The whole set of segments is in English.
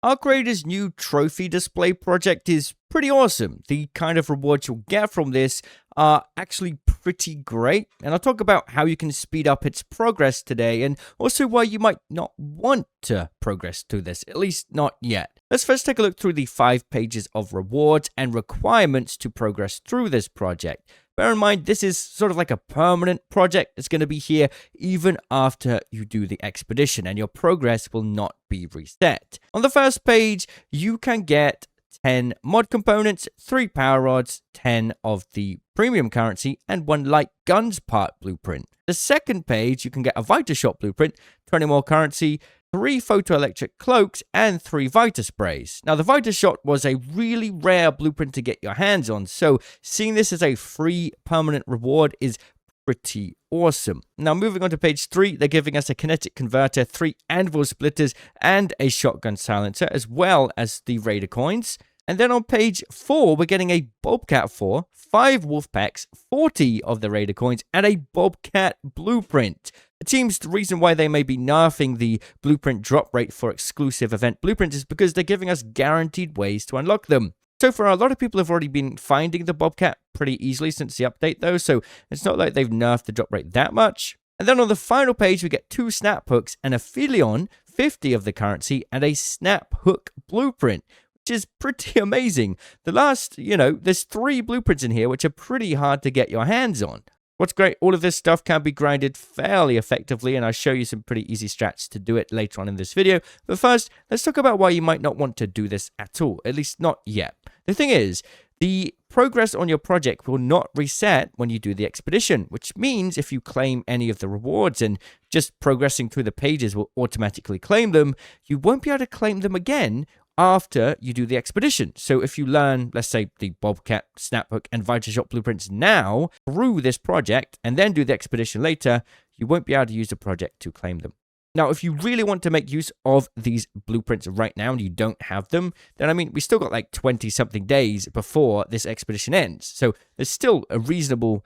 Arc Raider's new trophy display project is pretty awesome. The kind of rewards you'll get from this are actually pretty great, and I'll talk about how you can speed up its progress today, and also why you might not want to progress through this, at least not yet. Let's first take a look through the 5 pages of rewards and requirements to progress through this project. Bear in mind, this is sort of like a permanent project. It's going to be here even after you do the expedition, and your progress will not be reset. On the first page, you can get 10 mod components, 3 power rods, 10 of the premium currency, and 1 light guns part blueprint. The second page, you can get a Vita Shot blueprint, 20 more currency, 3 photoelectric cloaks, and 3 Vita sprays. Now, the Vita Shot was a really rare blueprint to get your hands on, so seeing this as a free permanent reward is pretty awesome. Now, moving on to page 3, they're giving us a kinetic converter, 3 anvil splitters, and a shotgun silencer, as well as the Raider coins. And then on page 4, we're getting a Bobcat 4, 5 wolf packs, 40 of the Raider coins, and a Bobcat blueprint. It seems the reason why they may be nerfing the blueprint drop rate for exclusive event blueprints is because they're giving us guaranteed ways to unlock them. So far, a lot of people have already been finding the Bobcat pretty easily since the update though, so it's not like they've nerfed the drop rate that much. And then on the final page, we get 2 snap hooks, an Aphelion, 50 of the currency, and a snap hook blueprint, which is pretty amazing. The last, there's 3 blueprints in here, which are pretty hard to get your hands on. What's great, all of this stuff can be grinded fairly effectively, and I'll show you some pretty easy strats to do it later on in this video. But first, let's talk about why you might not want to do this at all, at least not yet. The thing is, the progress on your project will not reset when you do the expedition, which means if you claim any of the rewards and just progressing through the pages will automatically claim them, you won't be able to claim them again after you do the expedition. So if you learn, let's say, the Bobcat, Snaphook, and Vita Shot blueprints now through this project and then do the expedition later, you won't be able to use the project to claim them. Now, if you really want to make use of these blueprints right now and you don't have them, then we still got like 20-something days before this expedition ends. So there's still a reasonable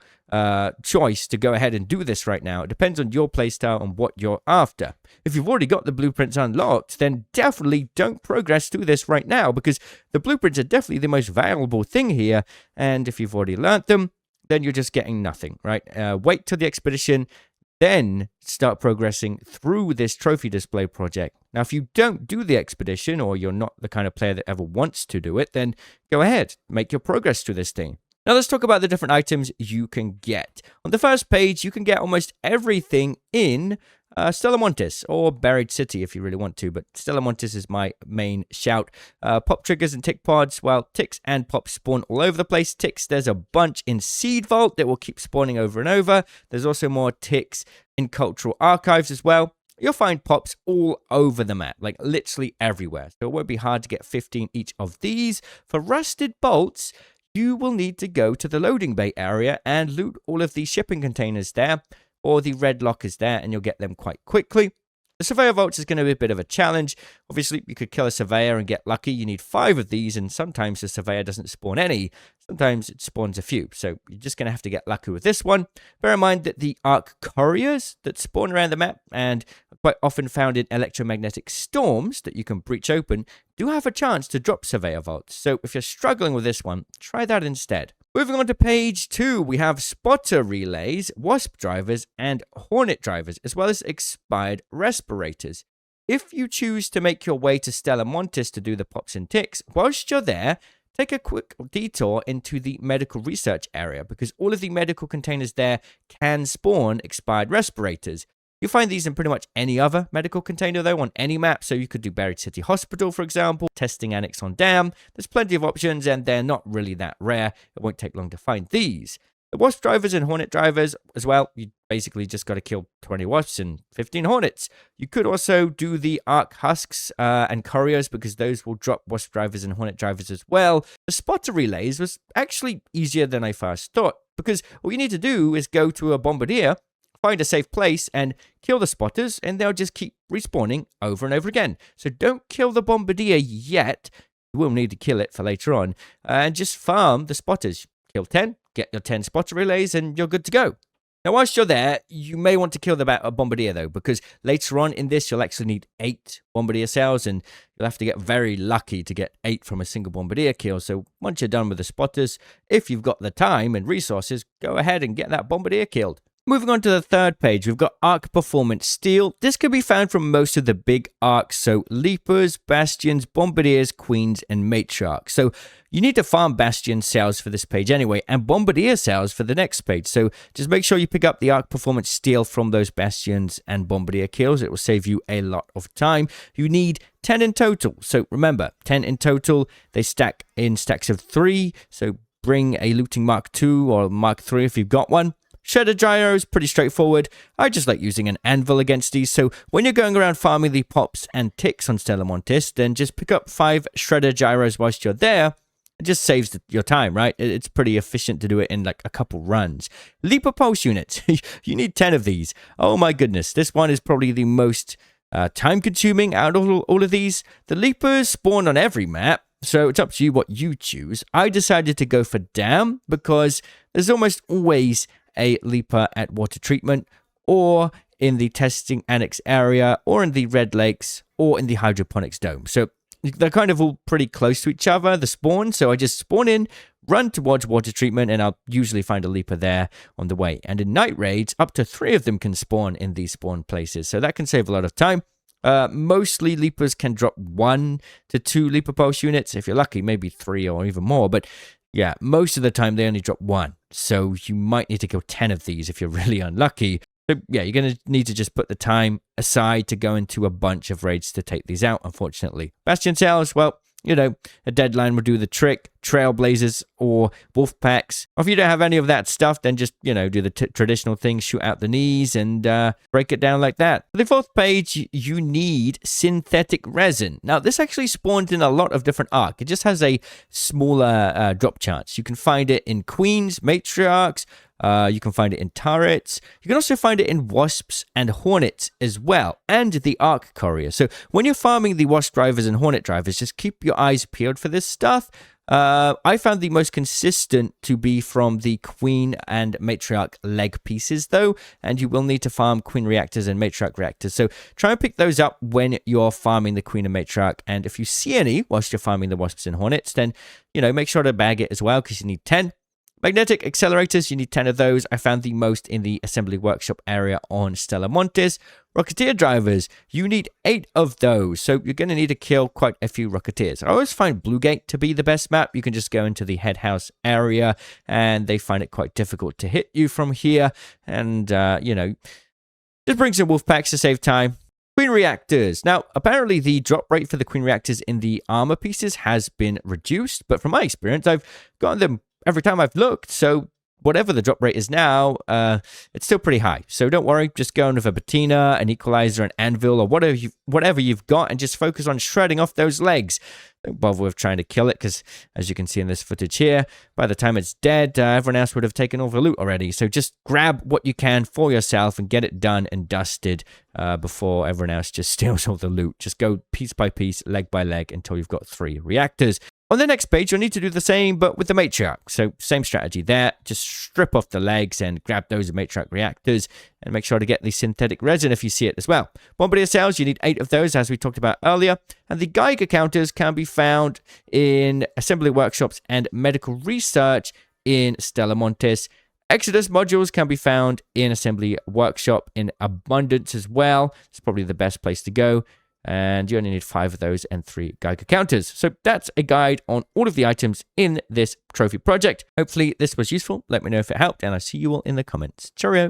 choice to go ahead and do this right now. It depends on your playstyle and what you're after. If you've already got the blueprints unlocked, then definitely don't progress through this right now because the blueprints are definitely the most valuable thing here. And if you've already learnt them, then you're just getting nothing, right? Wait till the expedition, then start progressing through this trophy display project. Now, if you don't do the expedition or you're not the kind of player that ever wants to do it, then go ahead, make your progress through this thing. Now, let's talk about the different items you can get. On the first page, you can get almost everything in Stella Montis, or Buried City if you really want to, but Stella Montis is my main shout. Pop triggers and tick pods, well, ticks and pops spawn all over the place. Ticks, there's a bunch in Seed Vault that will keep spawning over and over. There's also more ticks in Cultural Archives as well. You'll find pops all over the map, like literally everywhere. So it won't be hard to get 15 each of these. For Rusted Bolts, you will need to go to the loading bay area and loot all of the shipping containers there, or the red lockers there, and you'll get them quite quickly. The Surveyor Vaults is going to be a bit of a challenge. Obviously, you could kill a Surveyor and get lucky. You need 5 of these, and sometimes the Surveyor doesn't spawn any. Sometimes it spawns a few, so you're just going to have to get lucky with this one. Bear in mind that the Arc Couriers that spawn around the map and are quite often found in electromagnetic storms that you can breach open do have a chance to drop Surveyor Vaults. So if you're struggling with this one, try that instead. Moving on to page 2, we have spotter relays, wasp drivers, and hornet drivers, as well as expired respirators. If you choose to make your way to Stella Montis to do the pops and ticks, whilst you're there, take a quick detour into the medical research area, because all of the medical containers there can spawn expired respirators. You'll find these in pretty much any other medical container, though, on any map. So you could do Buried City Hospital, for example, testing annex on Dam. There's plenty of options, and they're not really that rare. It won't take long to find these. The Wasp drivers and Hornet drivers as well, you basically just got to kill 20 Wasps and 15 Hornets. You could also do the Arc Husks and Couriers, because those will drop Wasp drivers and Hornet drivers as well. The spotter relays was actually easier than I first thought, because all you need to do is go to a Bombardier, find a safe place and kill the spotters, and they'll just keep respawning over and over again. So don't kill the Bombardier yet. You will need to kill it for later on. And just farm the spotters. Kill 10, get your 10 spotter relays, and you're good to go. Now, whilst you're there, you may want to kill the bombardier, though, because later on in this, you'll actually need 8 bombardier cells, and you'll have to get very lucky to get 8 from a single bombardier kill. So once you're done with the spotters, if you've got the time and resources, go ahead and get that bombardier killed. Moving on to the third page, we've got Arc Performance Steel. This can be found from most of the big arcs, so Leapers, Bastions, Bombardiers, Queens, and Matriarchs. So you need to farm Bastion cells for this page anyway, and Bombardier cells for the next page. So just make sure you pick up the Arc Performance Steel from those Bastions and Bombardier kills. It will save you a lot of time. You need 10 in total. So remember, 10 in total. They stack in stacks of 3. So bring a Looting Mark II or Mark III if you've got one. Shredder gyros, pretty straightforward. I just like using an anvil against these, so when you're going around farming the pops and ticks on Stella Montis, then just pick up 5 shredder gyros whilst you're there. It just saves your time, right? It's pretty efficient to do it in like a couple runs. Leaper pulse units. You need 10 of these. Oh my goodness, this one is probably the most time-consuming out of all of these. The Leapers spawn on every map, so it's up to you what you choose. I decided to go for Dam because there's almost always a Leaper at water treatment, or in the testing annex area, or in the Red Lakes, or in the hydroponics dome. So they're kind of all pretty close to each other, the spawn. So I just spawn in, run towards water treatment, and I'll usually find a Leaper there on the way. And in night raids, up to 3 of them can spawn in these spawn places. So that can save a lot of time. Mostly Leapers can drop 1 to 2 Leaper pulse units. If you're lucky, maybe 3 or even more. But yeah, most of the time they only drop 1. So you might need to kill 10 of these if you're really unlucky. So yeah, you're going to need to just put the time aside to go into a bunch of raids to take these out, unfortunately. Bastion cells, well, you know, a deadline will do the trick. Trailblazers or wolf packs. Or if you don't have any of that stuff, then just, you know, do the traditional thing, shoot out the knees and break it down like that. For the 4th page, you need synthetic resin. Now, this actually spawned in a lot of different arc. It just has a smaller drop chance. You can find it in Queens, Matriarchs. You can find it in turrets. You can also find it in wasps and hornets as well, and the arc courier. So when you're farming the wasp drivers and hornet drivers, just keep your eyes peeled for this stuff. I found the most consistent to be from the Queen and Matriarch leg pieces, though, and you will need to farm Queen reactors and Matriarch reactors. So try and pick those up when you're farming the Queen and Matriarch, and if you see any whilst you're farming the wasps and hornets, then, you know, make sure to bag it as well, because you need 10. Magnetic accelerators, you need 10 of those. I found the most in the assembly workshop area on Stella Montis. Rocketeer drivers, you need 8 of those. So you're going to need to kill quite a few Rocketeers. I always find Bluegate to be the best map. You can just go into the head house area and they find it quite difficult to hit you from here. And, you know, just bring some wolf packs to save time. Queen reactors. Now, apparently the drop rate for the Queen reactors in the armor pieces has been reduced. But from my experience, I've gotten them every time I've looked, so whatever the drop rate is now, it's still pretty high. So don't worry, just go in with a patina, an equalizer, an anvil, or whatever you've got, and just focus on shredding off those legs. Don't bother with trying to kill it, because as you can see in this footage here, by the time it's dead, everyone else would have taken all the loot already. So just grab what you can for yourself and get it done and dusted before everyone else just steals all the loot. Just go piece by piece, leg by leg, until you've got 3 reactors. On the next page, you'll need to do the same, but with the Matriarch. So same strategy there. Just strip off the legs and grab those Matriarch reactors, and make sure to get the synthetic resin if you see it as well. Bombardier cells, you need 8 of those, as we talked about earlier. And the Geiger counters can be found in assembly workshops and medical research in Stella Montis. Exodus modules can be found in assembly workshop in abundance as well. It's probably the best place to go. And you only need 5 of those and 3 Geiger counters. So that's a guide on all of the items in this trophy project. Hopefully this was useful. Let me know if it helped, and I'll see you all in the comments. Cheerio.